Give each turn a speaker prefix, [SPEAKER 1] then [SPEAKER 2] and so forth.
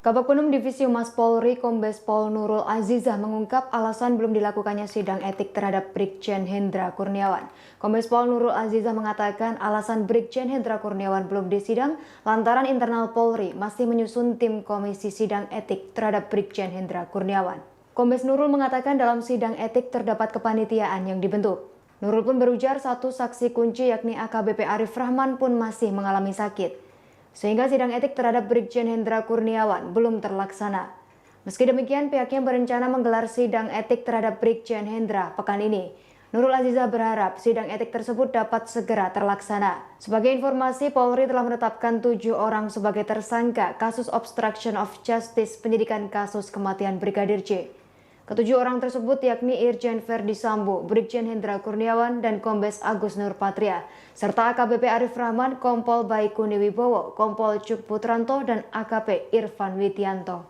[SPEAKER 1] Kabag Penum Divisi Humas Polri Kombes Pol Nurul Azizah mengungkap alasan belum dilakukannya sidang etik terhadap Brigjen Hendra Kurniawan. Kombes Pol Nurul Azizah mengatakan alasan Brigjen Hendra Kurniawan belum disidang lantaran internal Polri masih menyusun tim komisi sidang etik terhadap Brigjen Hendra Kurniawan. Kombes Nurul mengatakan dalam sidang etik terdapat kepanitiaan yang dibentuk. Nurul pun berujar satu saksi kunci yakni AKBP Arif Rahman pun masih mengalami sakit. Sehingga sidang etik terhadap Brigjen Hendra Kurniawan belum terlaksana. Meski demikian, pihaknya berencana menggelar sidang etik terhadap Brigjen Hendra pekan ini. Nurul Azizah berharap sidang etik tersebut dapat segera terlaksana. Sebagai informasi, Polri telah menetapkan 7 orang sebagai tersangka kasus obstruction of justice penyidikan kasus kematian Brigadir J. Ketujuh orang tersebut yakni Irjen Verdi Sambo, Brigjen Hendra Kurniawan, dan Kombes Agus Nurpatria, serta AKBP Arif Rahman, Kompol Baikuni Wibowo, Kompol Cuk Putranto, dan AKP Irfan Widianto.